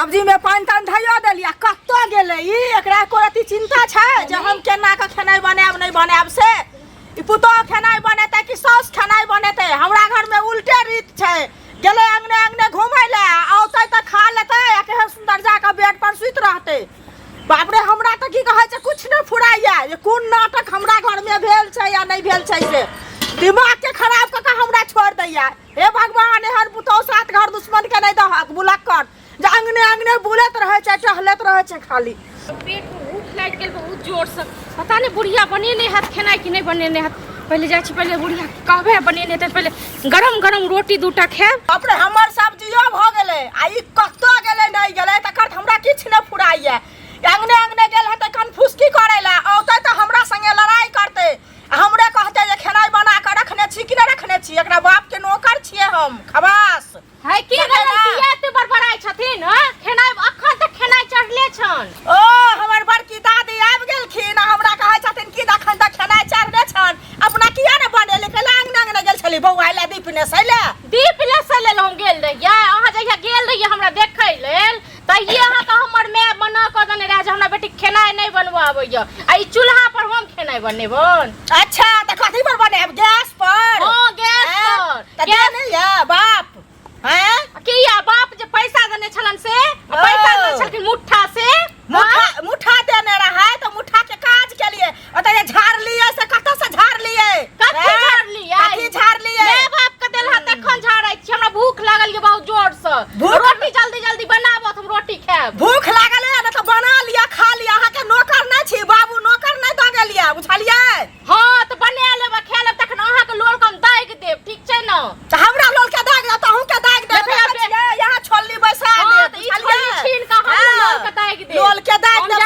सब्जी में पानी तान धैया देलिया कत्तो गेलै ई एकरा कोरती चिंता छै जे हम केना के खेनाइ बनाएब नहीं बनाएब से ई पुतो खेनाइ बनेतै कि साउस खेनाइ बनेतै हमरा घर में उल्टे रीत छै गेलै अंगने अंगने घुमै ले औतै त खा लेतै आ केहन सुंदर जाके बेड पर सुइत रहतै बाप रे हमरा त की कहै छै कुछ नहीं फुराइया ये कोन नाटक हमरा घर में भेल छै या नहीं भेल छै से दिमाग के खराब क के हमरा छोड़ दैया हे भगवान एहन पुतो साथ घर दुश्मन के नहीं दहक बुलक्कड़ जे अंगने अंगने बुलत रहे छै टहलत रहे छै खाली पेट में भूख लाग गेल बहुत जोर से पता नहीं बुढ़िया बनेने हाथ खेनाइ कि नहीं बनेने हाथ पहले जाय छी पहले बुढ़िया कहबे बनेने त पहले गरम गरम रोटी दूटा खाएब अपने हमर सब्जियो भ गेलै आ ई कत्तो गेलै नहीं गेलै तकर हमरा किछ न फुराइया अंगने अंगने गेल हते कन फुसकी करे ला औतै त हमरा संगे लड़ाई करते हमरे कहते जे खेनाइ बना के रखने छी कि नहीं रखने छी एकरा बाप के नौकर छिए हम खबास है की गलतिया एते बड़बड़ाई छथिन ह खेनाइ अखन तक खेनाइ चढ़ले छन ओ हमर बड़की दादी आबि गेलखिन हमरा कहै छथिन कि अखन तक खेनाइ चढ़ले छन अपना किया ने बनेले के अंगने अंगने गेल छली बौआ ले दीप ने सैले हम गेल रहिया अहाँ जहिया गेल रहिया हमरा देखै लेल तहिए अहाँ के हमर माय बना क देने रहे जे हमरा बेटी खेनाइ नहीं बनबा आबैया आ ई चूल्हा पर हम खेनाइ बनेबन अच्छा त कथि पर बनेब गैस पर हां गैस पर गैस नहीं या बाप हैं किया बाप जे पैसा देने छलन से पैसा देने छलखिन मुट्ठा से मुट्ठा देने रहा तो मुट्ठा के काज के लिए अतः झाड़ लिए से कत से झाड़ लिए कथि झाड़ लिए मैं बाप के देलहा तखन झाड़ै छी हमरा भूख लागल ये बहुत जोर से रोटी जल्दी जल्दी बनाबो हम रोटी खाएब भूख लागल है ना तो बना लिया खा लिया अहाँ के नौकर नहीं छी बाबू नौकर नहीं द गेलिया बुझलिए हां तो बना लेब खा लेब तखन अहाँ के लोल कम दाग देब ठीक छै न त हमरा लोल के दाग दे त अहू के दाग दे यहां छोलनी बैसा दे ई छोलनी छीन के हम लोल के दाग दे लोल के दाग दे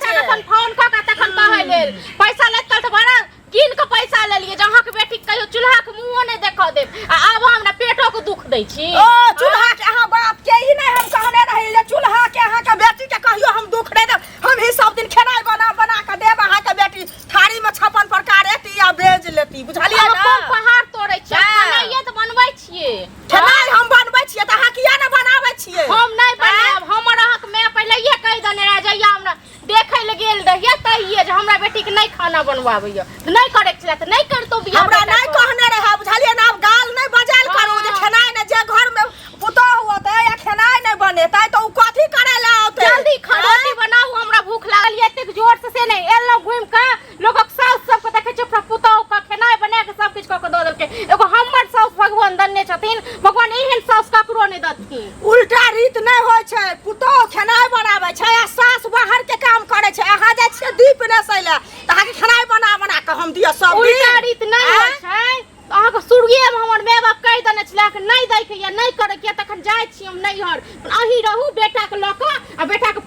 तखन फोन क के तखन कहै लेल पैसा लेत त बड़ा किन के पैसा ले लिए जहां के बेटी कहियो चूल्हा के मुंह नहीं देख देब आब हमरा पेटो के दुख दै छी ओ चूल्हा के अहाँ बाप के ही नहीं हम कहने रही जे चूल्हा के अहाँ के बेटी के कहियो हम दुख नहीं देब हम ही सब दिन खेनाइ बना बना के देब अहाँ के बेटी थारी में 56 प्रकार एती या भेज लेती बुझलिए ना हम पहाड़ तोड़ै छी खाना त बनबै छियै खेनाइ हम बनबै छियै त अहाँ किया न बनाबै छियै हम नहीं बनाब हमर अहाँ के मैं पहिलेये कहि देने रहे जइया हमरा देखै ले गेल रहिए तइए जे हमरा बेटी के नहीं खाना बनवाबैया नहीं करे छले त नहीं करतो बियाह हमरा नहीं कहने रहे बुझलिए ना गाल नहीं बजाल करू जे खेनाइ ने जे घर में पुतो होतै या खेनाइ नहीं बनेतै त उ कथि करे ला औतै जल्दी रोटी बनाऊ हमरा भूख लागल ये एते जोर से नहीं एलो घुम के लोगक साउस सब के देखै छै पुतो का खेनाइ बना के सब किछ क के द देलकै एगो हमर साउस भगवान दन्ने छथिन भगवान एहन साउस ककरो नहीं दथिन उल्टा रीत नहीं होय छै पुतो खेनाइ बनाबै छै आ सास बाहर के काम करे छै अहाँ जाय छियै दीप ने सैले त अहाँ के खेनाइ बना बना के हम दिय सब उल्टा रीत नहीं होय छै अहाँ के शुरुए में हमर माय बाप कहि देने छला कि नहीं दै के या नहीं करे के तखन जाय छी हम नैहर अही रहू बेटा के ल क आ बेटा के